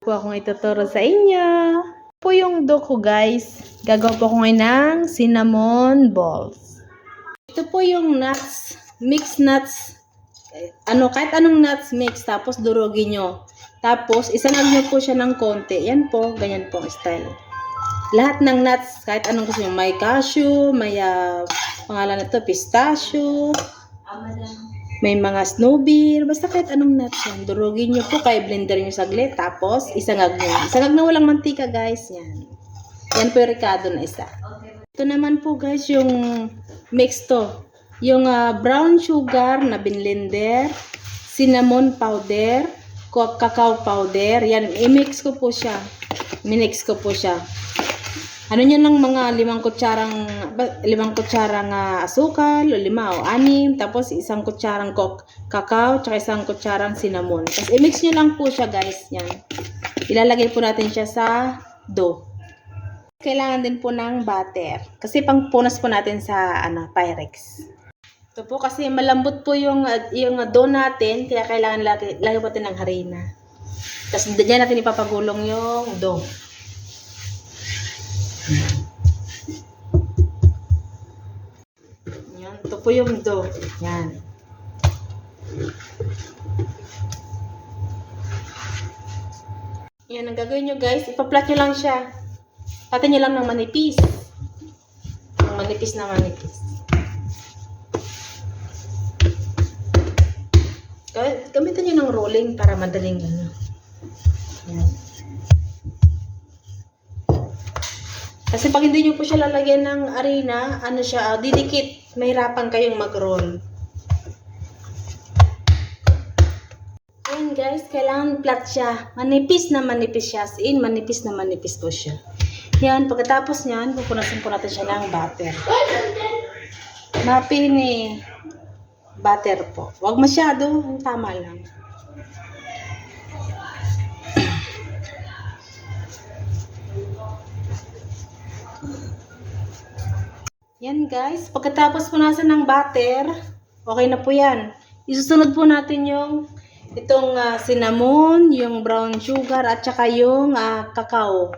Po akong ituturo sa inyo. Po yung dough ko, guys. Gagawa po ako ngayon ng cinnamon balls. Ito po yung nuts, mixed nuts. Kahit anong nuts mix, tapos durugin nyo. Tapos, isangag nyo po siya ng konti. Yan po, ganyan po ang style. Lahat ng nuts, kahit anong gusto nyo. May cashew, may pangalan na to, pistachio. May mga snow beer, basta kahit anong nuts yan. Durugin nyo po, kaya blender nyo saglit. Tapos, isangag nyo. Isangag na walang mantika, guys. Yan. Yan po yung ricado na isa. Ito naman po, guys, yung mix to. Yung brown sugar na binlender, cinnamon powder, cacao powder. Yan, i-mix ko po siya. Minix ko po siya. Ano nyo ng mga 5 kutsarang asukal, o 5 o 6, tapos 1 kutsarang cacao, tsaka 1 kutsarang cinnamon. Tapos i-mix nyo lang po siya, guys. Yan. Ilalagay po natin siya sa dough. Kailangan din po ng butter. Kasi pangpunas po natin sa Pyrex. Ito po kasi malambot po yung dough natin, kaya kailangan lagay po natin ng harina. Tapos diyan natin ipapagulong yung dough. Yan, ito po yung dough. Yan. Yan ang gagawin nyo, guys. Ipaplat nyo lang siya. Patin nyo lang ng manipis. Manipis na manipis. Gamitin nyo ng rolling para madaling Yan. Kasi pag hindi nyo po siya lalagyan ng harina, didikit. Mahirapan kayong mag-roll. Ayan, guys, kailangan flat siya. Manipis na manipis siya. As in, manipis na manipis po siya. Yan, pagkatapos niyan, pupunasin po natin siya ng butter. Mapin butter po. Huwag masyado, tama lang. Yan, guys, pagkatapos punasan ng butter, okay na po yan. Isusunod po natin yung itong cinnamon, yung brown sugar, at saka yung cacao.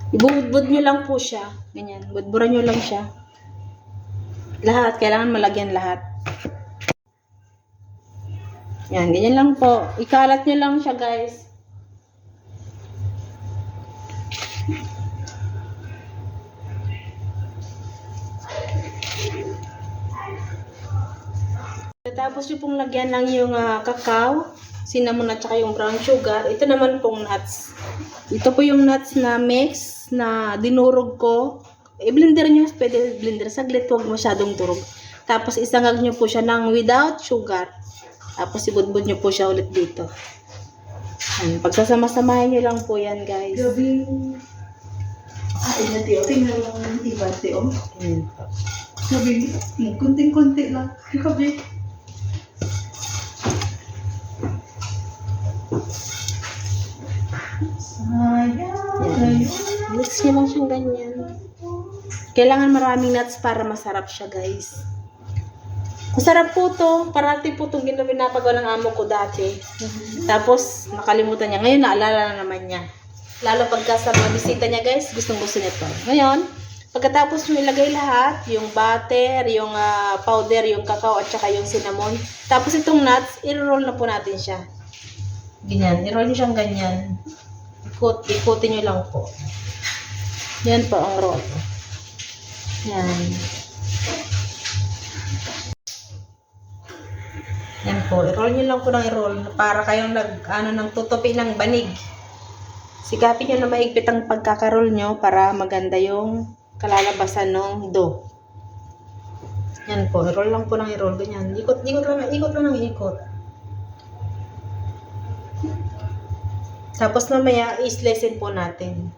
Ibubud nyo lang po siya. Ganyan, budburan nyo lang siya. Lahat, kailangan malagyan lahat. Yan, ganyan lang po. Ikalat nyo lang siya, guys. Tapos yung pong lagyan lang yung cacao, cinnamon at saka yung brown sugar. Ito naman pong nuts. Ito po yung nuts na mix na dinurog ko. I-blender nyo, pwede blender saglit, huwag masyadong turog. Tapos isangag nyo po siya ng without sugar. Tapos ibudbud nyo po siya ulit dito. Pagsasama-samahin nyo lang po yan, guys. Gabing inati o tingnan lang ng ibante o. Gabing kunting-kunti lang. Gabing mix nyo lang siyang ganyan. Kailangan maraming nuts para masarap siya, guys. Masarap po to. Parati po itong ginapagawa ng amo ko dati. Tapos nakalimutan niya. Ngayon naalala na naman niya. Lalo pagka sa mga bisita niya, guys, gustong gusto niya to. Ngayon, pagkatapos nyo ilagay lahat, yung butter, yung powder, yung cacao at saka yung cinnamon. Tapos itong nuts, i-roll na po natin siya. Ganyan, i-roll nyo siyang ganyan. Ikutin nyo lang po. Yan po ang roll. Yan. Yan po. I-roll nyo lang po ng i-roll para kayong ng tutupi ng banig. Sikapin nyo na maigpit ang pagkakaroll nyo para maganda yung kalalabasan ng dough. Yan po. I-roll lang po ng i-roll. Ganyan. Ikot lang ng ikot. Tapos mamaya, i-slicein po natin.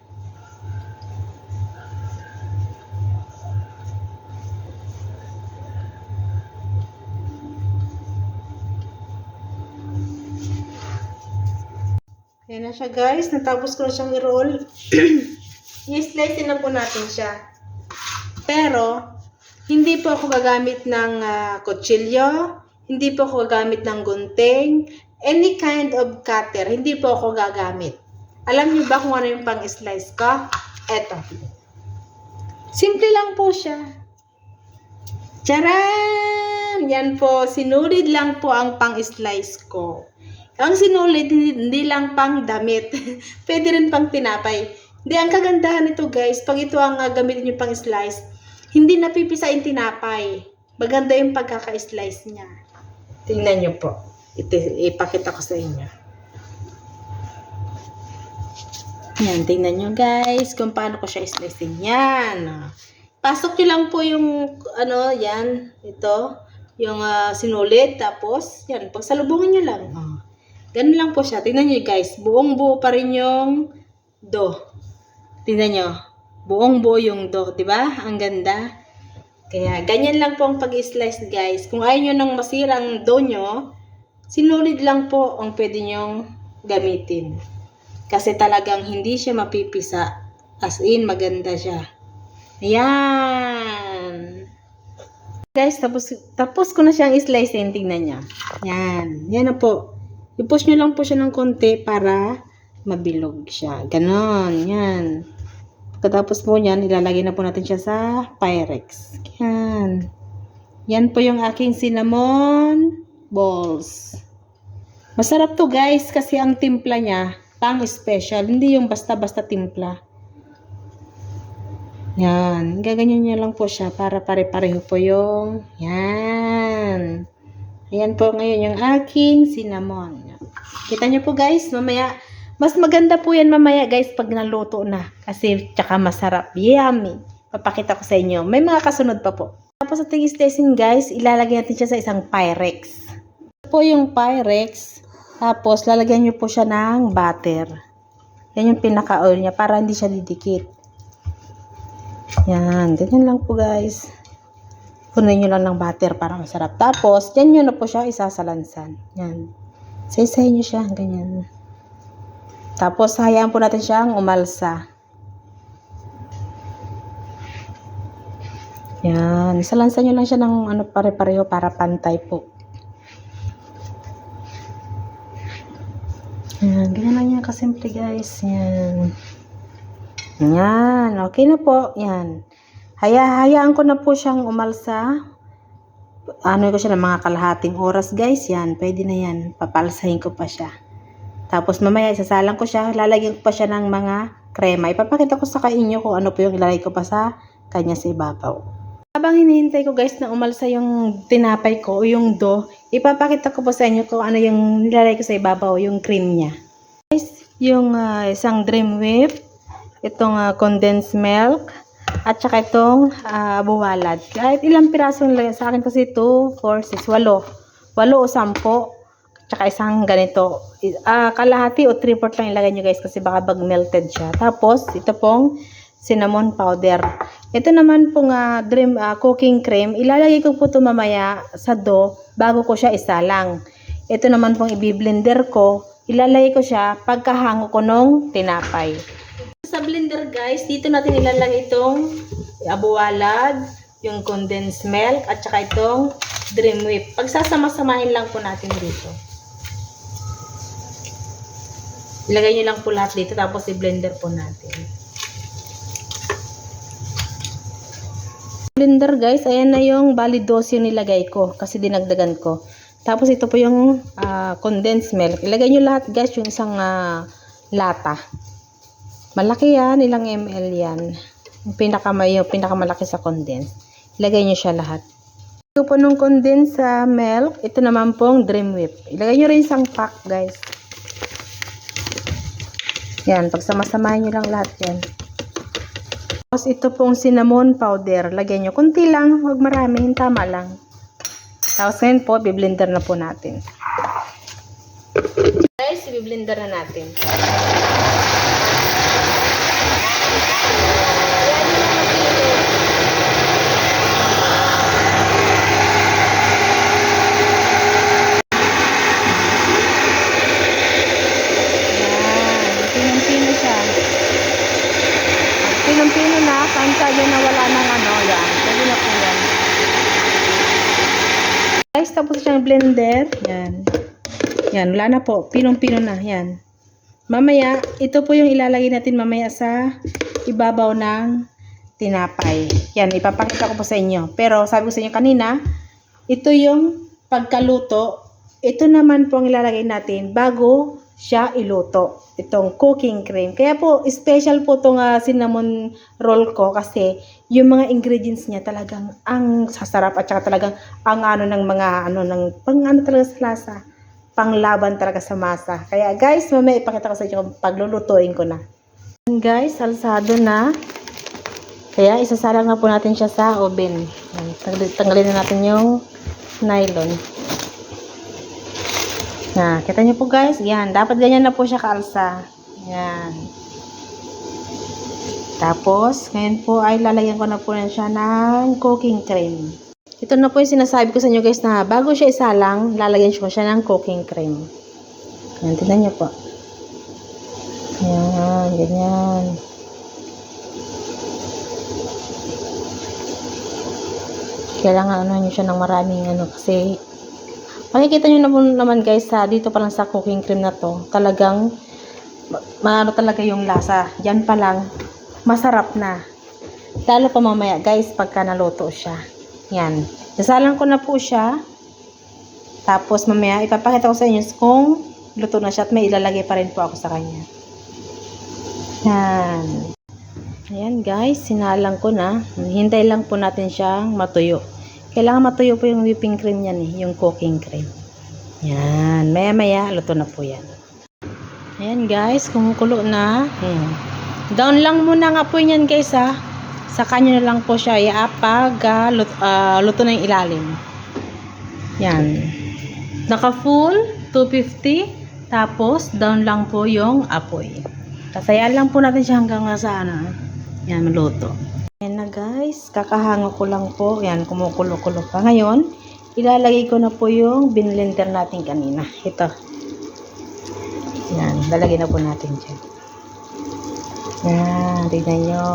Ayan na siya, guys. Natapos ko na siyang i-roll. I-slicein na po natin siya. Pero, hindi po ako gagamit ng kutsilyo. Hindi po ako gagamit ng gunting. Any kind of cutter, hindi po ako gagamit. Alam niyo ba kung ano yung pang-slice ko? Eto. Simple lang po siya. Charan! Yan po, sinulid lang po ang pang-slice ko. Ang sinulid, hindi lang pang damit. Pwede rin pang tinapay. Hindi, ang kagandahan nito guys, pag ito ang gamitin nyo pang slice, hindi napipisa yung tinapay. Maganda yung pagkaka-slice niya. Tingnan nyo po. Ipakita ko sa inyo. Yan, tingnan nyo guys, kung paano ko siya slicein. Yan. Pasok nyo lang po yung, yan, ito, yung sinulid. Tapos, yan, pagsalubungin nyo lang. Ganun lang po siya. Tingnan nyo guys, buong buo pa rin yung dough. Tingnan nyo, buong buo yung dough, di ba? Ang ganda. Kaya, ganyan lang po ang pag-slice guys. Kung ayaw nyo nang masirang dough nyo, sinulid lang po ang pwede nyong gamitin. Kasi talagang hindi siya mapipisa. As in, maganda siya. Ayan. Guys, tapos ko na siyang slice. Tingnan niya. Yan. Yan na po. I-push nyo lang po siya ng konti para mabilog siya. Ganon. Yan. Pagkatapos po yan, ilalagay na po natin siya sa Pyrex. Yan. Yan po yung aking cinnamon balls. Masarap to guys kasi ang timpla niya, pang special. Hindi yung basta-basta timpla. Yan. Gaganyan nyo lang po siya para pare-pareho po yung yan. Ayan po ngayon yung aking cinnamon. Kita nyo po guys, mamaya, mas maganda po yan mamaya guys pag naluto na. Kasi tsaka masarap. Yummy. Papakita ko sa inyo. May mga kasunod pa po. Tapos sa tingis-testing guys, ilalagay natin siya sa isang Pyrex. Ito po yung Pyrex. Tapos lalagyan nyo po siya ng butter. Yan yung pinaka-oil niya para hindi siya didikit. Yan. Ganyan lang po guys. Punuin nyo lang ng butter para masarap. Tapos, yan nyo na po siya isasalansan. Yan. Saysayin nyo siya. Ganyan. Tapos, hayaan po natin siyang umalsa. Yan. Isalansan nyo lang siya ng pare-pareho para pantay po. Yan. Ganyan lang yan kasimple guys. Yan. Yan. Okay na po. Yan. Hayaan ko na po siyang umalsa. Ano ko siya ng mga kalahating oras guys. Yan, pwede na yan. Papalsahin ko pa siya. Tapos mamaya isasalang ko siya. Lalagyan ko pa siya ng mga krema. Ipapakita ko sa inyo kung ano po yung ilalagay ko pa sa kanya sa ibabaw. Habang hinihintay ko guys na umalsa yung tinapay ko o yung dough, ipapakita ko po sa inyo kung ano yung nilalagay ko sa ibabaw, yung cream niya. Guys, yung isang Dream Whip, itong condensed milk, at saka itong buwalad. Kahit ilang piraso nilagay sa akin kasi 2, 4, 6, 8. 8 o 10. Tsaka isang ganito. Kalahati o 3/4 lang ilagay nyo guys kasi baka melted siya. Tapos ito pong cinnamon powder. Ito naman pong dream cooking cream. Ilalagay ko po ito mamaya sa dough bago ko siya isalang. Ito naman pong i-blender ko. Ilalagay ko siya pagkahango ko nung tinapay. Sa blender guys, dito natin ilalagay itong abuwalad, yung condensed milk, at saka itong Dream Whip. Pagsasama-samahin lang po natin dito. Ilagay nyo lang po lahat dito, tapos i-blender po natin. Blender guys, ayan na yung bali 12 yung nilagay ko, kasi dinagdagan ko. Tapos ito po yung condensed milk. Ilagay nyo lahat guys, yung isang lata. Malaki yan, ilang ml yan. Yung pinakamalaki sa condense. Ilagay nyo siya lahat. Ito po nung condense sa milk. Ito naman pong Dream Whip. Ilagay nyo rin isang pack guys. Yan, pagsama-samahin nyo lang lahat yan. Tapos ito pong cinnamon powder. Lagay nyo, kunti lang, huwag marami, tama lang. Tapos ngayon po, biblender na po natin. Guys, biblender na natin. Pinong-pino na, kanta nyo na wala ng yan. Pwede na po yan. Guys, tapos siyang blender. Yan. Yan, wala na po. Pinong-pino na. Yan. Mamaya, ito po yung ilalagay natin mamaya sa ibabaw ng tinapay. Yan, ipapakita ko po sa inyo. Pero sabi ko sa inyo kanina, ito yung pagkaluto. Ito naman po ang ilalagay natin bago siya iluto. Itong cooking cream. Kaya po, special po itong cinnamon roll ko kasi yung mga ingredients niya talagang ang sasarap at saka talagang ang ano ng mga ano ng pang ano talaga sa lasa. Panglaban talaga sa masa. Kaya guys, mamaya ipakita ko sa inyo kung paglulutuin ko na. Guys, salsado na. Kaya isasalang na po natin siya sa oven. Tanggalin na natin yung nylon. Yan, kita niyo po guys, yan, dapat ganyan na po siya kaalsa. Yan. Tapos, ngayon po ay lalagyan ko na po na siya ng cooking cream. Ito na po yung sinasabi ko sa inyo guys na bago siya isalang, lalagyan ko siya ng cooking cream. Yan, tignan niyo po. Yan, ganyan. Kailangan ano niyo siya ng maraming ano kasi makikita nyo naman guys dito pa lang sa cooking cream na to talagang maano talaga yung lasa dyan pa lang masarap na lalo pa mamaya guys pagka naluto siya. Yan, nasalang ko na po siya tapos mamaya ipapakita ko sa inyo kung luto na siya at may ilalagay pa rin po ako sa kanya. Yan, ayan guys, sinalang ko na, hintay lang po natin siyang matuyo. Kailangan matuyo po yung whipping cream yan yung cooking cream. Yan, maya-maya, luto na po yan. Ayan guys, kumukulo na. Ayan. Down lang muna nga po yan guys Saka nyo na lang po siya iapag luto na yung ilalim. Yan. Naka full, 250. Tapos, down lang po yung apoy. Kasayaan lang po natin siya hanggang sa yan, maluto. Ayan na guys, kakahango ko lang po. Yan, kumukulo-kulo pa. Ngayon, ilalagay ko na po yung binlender natin kanina. Ito. Yan, lalagay na po natin dyan. Yan, tignan nyo.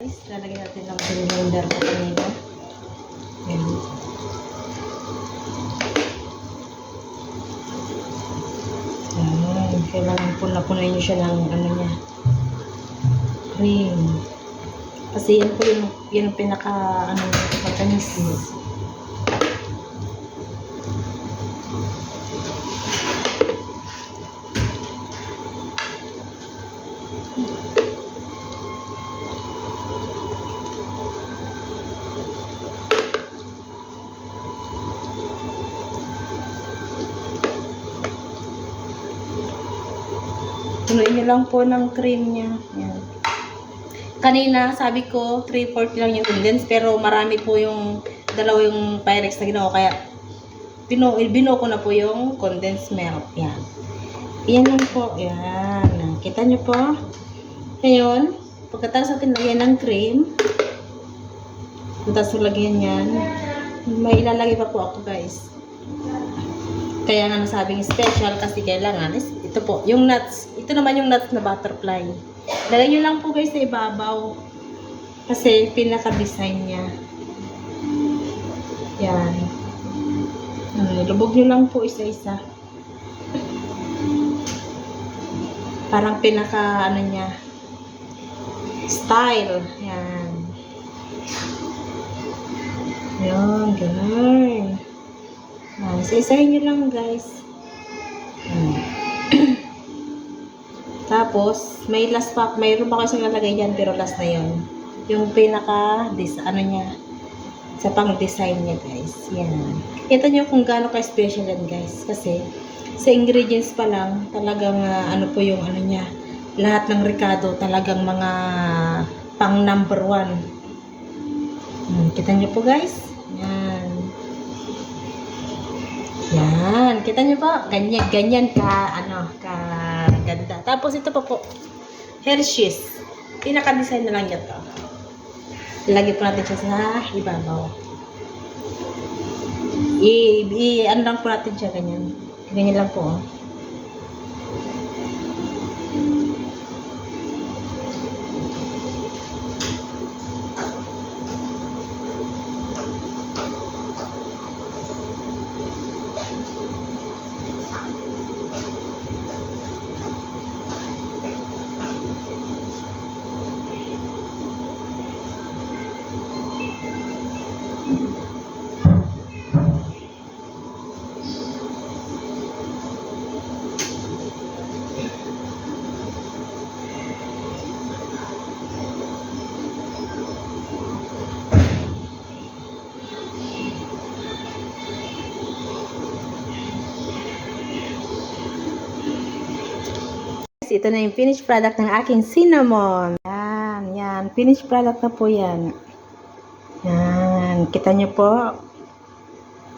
Guys, lalagay natin ng binlender ko kanina. Yan. Yan, kailangan punapunin nyo siya ng ano niya. Cream. Kasi yan po yung pinaka matamis. Punuin nyo lang po ng cream niya. Yan. Kanina, sabi ko, 3/4 lang yung condense, pero marami po yung dalawa yung Pyrex na ginawa, kaya binuo ko na po yung condensed milk. Yan. Yan lang po. Yan. Kita nyo po. Ngayon, pagkatapos natin lagyan ng cream, pagkatapos lagyan yan, may ilalagay pa po ako guys. Kaya nga nasabing special kasi kailangan, ito po, yung nuts. Ito naman yung nuts na butterfly. Lagay nyo lang po guys sa ibabaw. Kasi pinaka-design niya. Yan. Lubog nyo lang po isa-isa. Parang pinaka niya. Style. Yan. Yan, ganun. Yan. Isa-isahin nyo lang guys. Tapos, may last pa, mayroon pa kasi nalagay dyan, pero last na yon. Yung pinaka, niya, sa pang-design niya, guys. Yan. Kita nyo kung gaano ka-special yan, guys. Kasi, sa ingredients pa lang, talagang, po yung niya, lahat ng Ricardo, talagang mga pang number 1. Kita nyo po, guys. Yan. Yan. Kita nyo po, ganyan ganda. Tapos ito pa po, Hershey's. Pinaka-design na lang yan to. Ilagay po natin siya sa ibabaw. Ano lang po natin siya, ganyan. Ganyan lang po. guys, ito na yung finished product ng aking cinnamon. Yan. Finished product na po yan. Yan. Kita nyo po.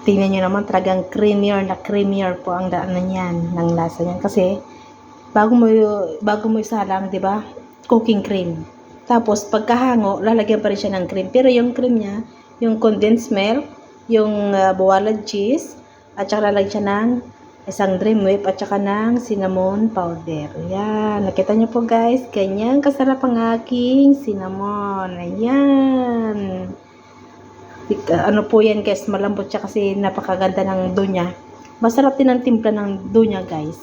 Tingnan nyo naman, talagang creamier po ang daan na yan, ng lasa niyan. Kasi, bago mo isalang, di ba? Cooking cream. Tapos, pagkahango, lalagyan pa rin siya ng cream. Pero yung cream niya, yung condensed milk, yung buwalad cheese, at saka lalagyan siya ng isang dream whip at saka ng cinnamon powder. Ayan. Nakita nyo po guys. Ganyan kasarap ang aking cinnamon. Ayan. Ano po yan guys. Malambot siya kasi napakaganda ng dough niya. Masarap din ang timpla ng dough niya guys.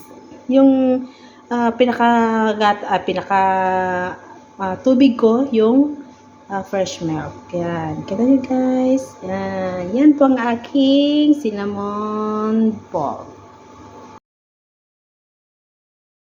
Yung tubig ko yung fresh milk. Yan. Kita nyo guys. Yan. Yan po ang aking cinnamon ball.